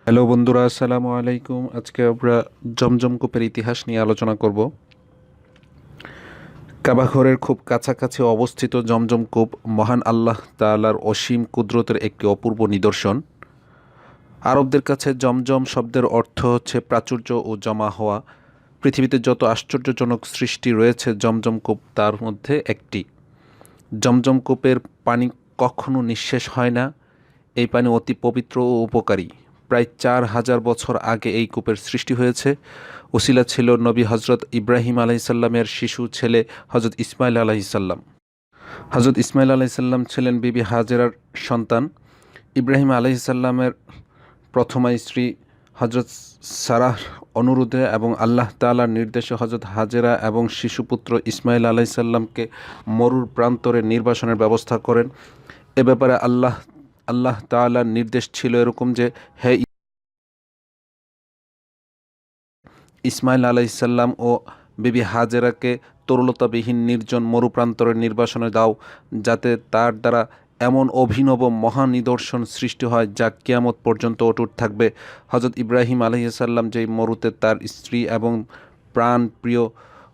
Hello বন্ধুরা, আসসালামু আলাইকুম। আজকে আমরা জমজম কূপের ইতিহাস নিয়ে আলোচনা করব। কাবা ঘরের খুব কাছাকাছি অবস্থিত জমজম কূপ মহান আল্লাহ তাআলার অসীম কুদরতের একটি অপূর্ব নিদর্শন। আরবদের কাছে জমজম শব্দের অর্থ হচ্ছে প্রাচুর্য ও জমা হওয়া। পৃথিবীতে যত আশ্চর্যজনক সৃষ্টি রয়েছে জমজম কূপ তার মধ্যে একটি। জমজম কূপের পানি কখনো নিঃশেষ হয় না। এই পানি অতি পবিত্র ও উপকারী। প্রায় ৪,০০০ বছর আগে এই কূপের সৃষ্টি হয়েছে। ওসিলা ছিল নবী হজরত ইব্রাহিম আলাইসাল্লামের শিশু ছেলে হজরত ইসমাইল আলাইসাল্লাম। হজরত ইসমাইল আলাইসাল্লাম ছিলেন বিবি হাজেরার সন্তান। ইব্রাহিম আলাইসাল্লামের প্রথমা স্ত্রী হজরত সারাহর অনুরোধে এবং আল্লাহ তাআলার নির্দেশে হজরত হাজেরা এবং শিশুপুত্র ইসমাইল আলাইসাল্লামকে মরুর প্রান্তরে নির্বাসনের ব্যবস্থা করেন। এ ব্যাপারে আল্লাহ তাআলার নির্দেশ ছিল এরকম যে, হে ইসমাইল আলাইসাল্লাম ও বিবি হাজেরাকে তরলতাবিহীন নির্জন মরুপ্রান্তরে নির্বাসনে দাও, যাতে তার দ্বারা এমন অভিনব মহান নিদর্শন সৃষ্টি হয় যা কিয়ামত পর্যন্ত অটুট থাকবে। হজরত ইব্রাহিম আলাইসাল্লাম যেই মরুতে তার স্ত্রী এবং প্রাণপ্রিয়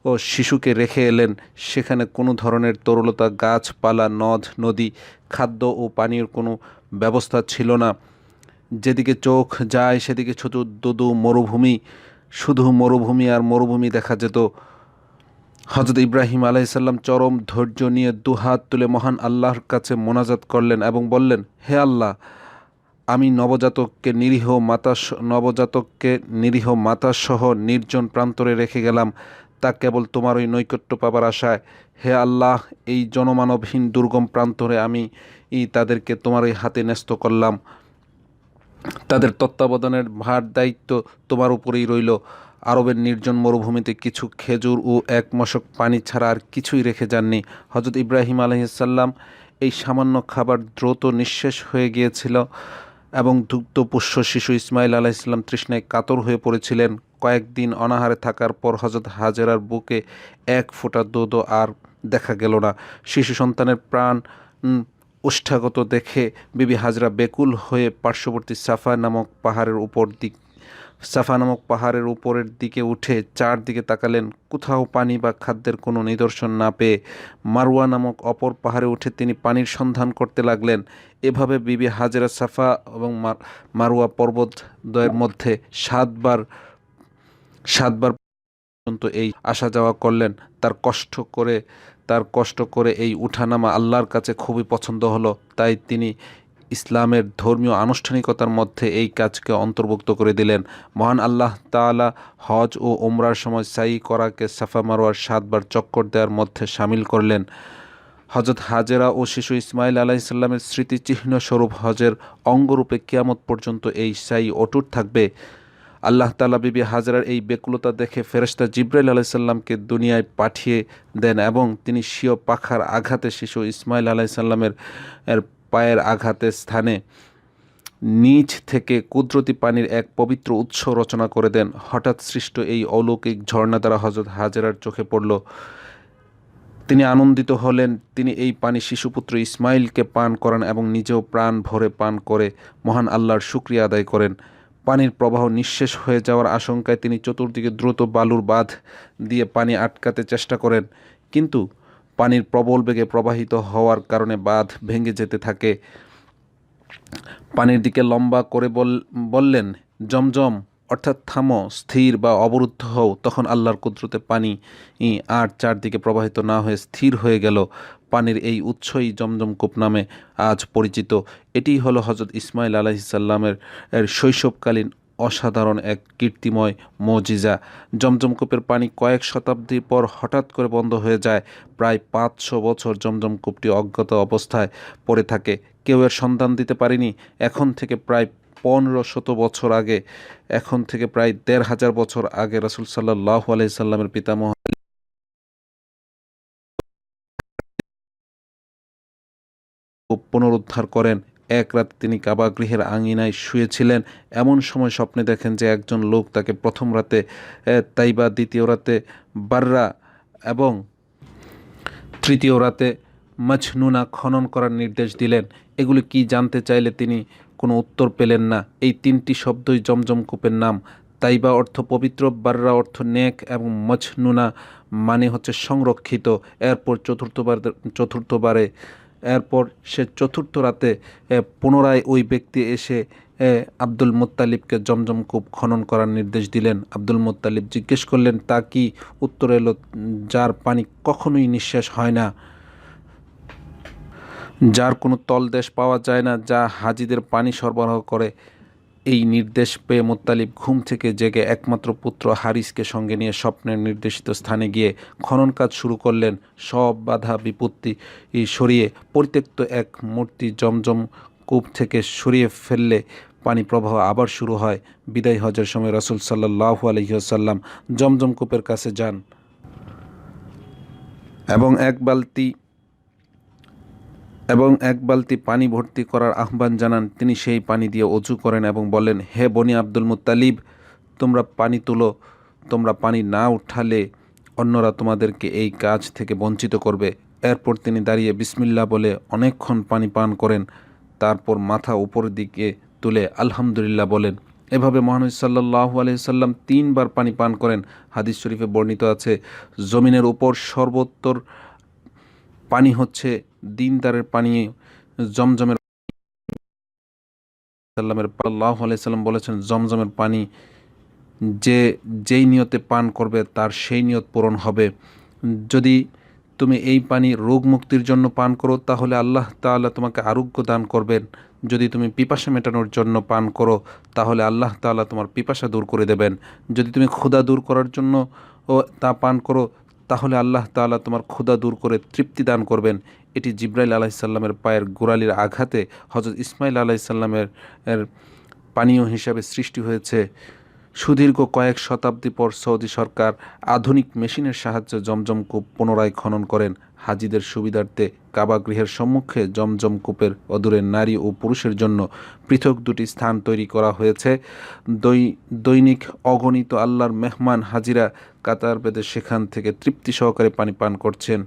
ও শিশুকে রেখে এলেন, সেখানে কোনো ধরনের তরলতা, গাছপালা, নদ নদী, খাদ্য ও পানীয়র কোনো ব্যবস্থা ছিল না। যেদিকে চোখ যায় সেদিকে শুধু মরুভূমি, শুধু মরুভূমি আর মরুভূমি দেখা যেত। হজরত ইব্রাহিম আলাইসাল্লাম চরম ধৈর্য নিয়ে দুহাত তুলে মহান আল্লাহর কাছে মোনাজাত করলেন এবং বললেন, হে আল্লাহ, আমি নবজাতককে নিরীহ মাতাসহ নির্জন প্রান্তরে রেখে গেলাম, তা কেবল তোমার ওই নৈকট্য পাবার আশায়। হে আল্লাহ, এই জনমানবহীন দুর্গম প্রান্তরে আমি তাদেরকে তোমার ওই হাতে ন্যস্ত করলাম। তাদের তত্ত্বাবধানের ভার দায়িত্ব তোমার উপরেই রইল। আরবের নির্জন মরুভূমিতে কিছু খেজুর ও এক মশক পানি ছাড়া আর কিছুই রেখে যাননি। হজরত ইব্রাহিম আলাইসাল্লাম এই সামান্য খাবার দ্রুত নিঃশেষ হয়ে গিয়েছিল এবং দুগ্ধপোষ্য শিশু ইসমাইল আলাইসাল্লাম তৃষ্ণায় কাতর হয়ে পড়েছিলেন। কয়েকদিন অনাহারে থাকার পর হজরত হাজেরার বুকে এক ফোঁটা দুধও আর দেখা গেল না। শিশু সন্তানের প্রাণ ওষ্ঠাগত দেখে বিবি হাজরা বেকুল হয়ে পার্শ্ববর্তী সাফা নামক পাহাড়ের উপরের দিকে উঠে চারদিকে তাকালেন। কোথাও পানি বা খাদ্যের কোনো নিদর্শন না পেয়ে মারওয়া নামক অপর পাহাড়ে উঠে তিনি পানির সন্ধান করতে লাগলেন। এভাবে বিবি হাজরা সাফা এবং মারওয়া পর্বতদ্বয়ের মধ্যে সাতবার পর্যন্ত এই আসা যাওয়া করলেন। তার কষ্ট করে এই উঠানামা আল্লাহর কাছে খুবই পছন্দ হলো। তাই তিনি ইসলামের ধর্মীয় আনুষ্ঠানিকতার মধ্যে এই কাজকে অন্তর্ভুক্ত করে দিলেন। মহান আল্লাহ তাআলা হজ ও ওমরার সময় সাই করাকে সাফা মারওয়ার 7বার চক্কর দেওয়ার মধ্যে সামিল করলেন। হজরত হাজেরা ও শিশু ইসমাইল আলাইসাল্লামের স্মৃতিচিহ্ন স্বরূপ হজের অঙ্গরূপে কিয়ামত পর্যন্ত এই সাই অটুট থাকবে। আল্লাহ তাআলা বিবি হাজরার এই বেকুলতা দেখে ফেরেশতা জিবরাইল আলাইসাল্লামকে দুনিয়ায় পাঠিয়ে দেন এবং তিনি স্বীয় পাখার আঘাতে শিশু ইসমাইল আলাইসাল্লামের পায়ের আঘাতের স্থানে নিচ থেকে কুদরতি পানির এক পবিত্র উৎস রচনা করে দেন। হঠাৎ সৃষ্ট এই অলৌকিক ঝর্ণা দ্বারা হজরত হাজেরার চোখে পড়ল। তিনি আনন্দিত হলেন। তিনি এই পানি শিশুপুত্র ইসমাইলকে পান করান এবং নিজেও প্রাণ ভরে পান করে মহান আল্লাহর শুকরিয়া আদায় করেন। পানির প্রবাহ নিঃশেষ হয়ে যাওয়ার আশঙ্কায় তিনি চতুর্দিকে দ্রুত বালুর বাঁধ দিয়ে পানি আটকাতে চেষ্টা করেন, কিন্তু পানির প্রবল বেগে প্রবাহিত হওয়ার কারণে বাঁধ ভেঙে যেতে থাকে। পানির দিকে লম্বা করে বললেন, জমজম, অর্থাৎ থামো, স্থির বা অবরুদ্ধ হও। তখন আল্লাহর কুদরতে পানি আর চারদিকে প্রবাহিত না হয়ে স্থির হয়ে গেল। পানির এই উৎসই জমজম কূপ নামে আজ পরিচিত। এটিই হলো হজরত ইসমাইল আলাইহিসসালামের শৈশবকালীন অসাধারণ এক কীর্তিময় মজিজা। জমজম কূপের পানি কয়েক শতাব্দী পর হঠাৎ করে বন্ধ হয়ে যায়। প্রায় ৫০০ বছর জমজম কূপটি অজ্ঞাত অবস্থায় পড়ে থাকে। কেউ এর সন্ধান দিতে পারেনি। এখন থেকে প্রায় ১৫০০ বছর আগে রাসূল সাল্লাল্লাহু আলাইহি সাল্লামের পিতামহ পুনরুদ্ধার করেন। এক রাতে তিনি কাবা গৃহের আঙিনায় শুয়েছিলেন। এমন সময় স্বপ্নে দেখেন যে একজন লোক তাকে প্রথম রাতে তাইবা, দ্বিতীয় রাতে বাররা এবং তৃতীয় রাতে মজনুনা খনন করার নির্দেশ দিলেন। এগুলি কি জানতে চাইলে তিনি কোনো উত্তর পেলেন না। এই তিনটি শব্দই জমজম কূপের নাম। তাইবা অর্থ পবিত্র, বাররা অর্থ নেক এবং মজনুনা মানে হচ্ছে সংরক্ষিত। এরপর চতুর্থবারে এরপর সে চতুর্থ রাতে পুনরায় ওই ব্যক্তি এসে আব্দুল মুত্তালিবকে জমজম কূপ খনন করার নির্দেশ দিলেন। আব্দুল মুত্তালিব জিজ্ঞেস করলেন তা কি? উত্তর এলো, যার পানি কখনোই নিঃশেষ হয় না, যার কোনো তলদেশ পাওয়া যায় না, যা হাজিদের পানি সরবরাহ করে। এই নির্দেশ পেয়ে মুত্তালিব ঘুম থেকে জেগে একমাত্র পুত্র হারিসকে সঙ্গে নিয়ে স্বপ্নের নির্দেশিত স্থানে গিয়ে খনন কাজ শুরু করলেন। সব বাধা বিপত্তি সরিয়ে পরিত্যক্ত এক মূর্তি জমজম কূপ থেকে সরিয়ে ফেললে পানি প্রবাহ আবার শুরু হয়। বিদায় হজের সময় রাসূল সাল্লাল্লাহু আলাইহি ওয়াসাল্লাম জমজম কূপের কাছে যান এবং এক বালতি পানি ভর্তি করার আহ্বান জানান। তিনি সেই পানি দিয়ে অজু করেন এবং বলেন, হে বনি আব্দুল মুত্তালিব, তোমরা পানি তুলো। তোমরা পানি না উঠালে অন্যরা তোমাদেরকে এই কাজ থেকে বঞ্চিত করবে। এরপর তিনি দাঁড়িয়ে বিসমিল্লাহ বলে অনেকক্ষণ পানি পান করেন। তারপর মাথা উপরের দিকে তুলে আলহামদুলিল্লাহ বলেন। এভাবে মহানবী সাল্লাল্লাহু আলাইহি সাল্লাম 3 বার পানি পান করেন। হাদিস শরীফে বর্ণিত আছে, জমিনের উপর সর্বোত্তর পানি হচ্ছে দিনদারের পানি। জমজমের সাল্লাল্লাহু আলাইহি সাল্লাম বলেছেন, জমজমের পানি যেই নিয়তে পান করবে তার সেই নিয়ত পূরণ হবে। যদি তুমি এই পানি রোগ মুক্তির জন্য পান করো তাহলে আল্লাহ তাআলা তোমাকে আরোগ্য দান করবেন। যদি তুমি পিপাসা মেটানোর জন্য পান করো তাহলে আল্লাহ তাআলা তোমার পিপাসা দূর করে দেবেন। যদি তুমি ক্ষুধা দূর করার জন্য তা পান করো তাহলে আল্লাহ তাআলা তোমার ক্ষুধা দূর করে তৃপ্তি দান করবেন। এটি জিবরাইল আলাইহিস সালামের পায়ের গোড়ালির আঘাতে হযরত ইসমাইল আলাইহিস সালামের পানীয় হিসাবে সৃষ্টি হয়েছে। সুদীর্ঘ কয়েক শতাব্দী পর সৌদি সরকার আধুনিক মেশিনের সাহায্যে জমজম কূপ পুনরায় খনন করেন। হাজিদের সুবিধার্থে কাবা গৃহের সম্মুখে জমজম কূপের অদূরে নারী ও পুরুষের জন্য পৃথক 2টি স্থান তৈরি করা হয়েছে। দৈনিক অগণিত আল্লাহর মেহমান হাজিরা কাতার বেঁধে সেখান থেকে তৃপ্তি সহকারে পানি পান করছেন।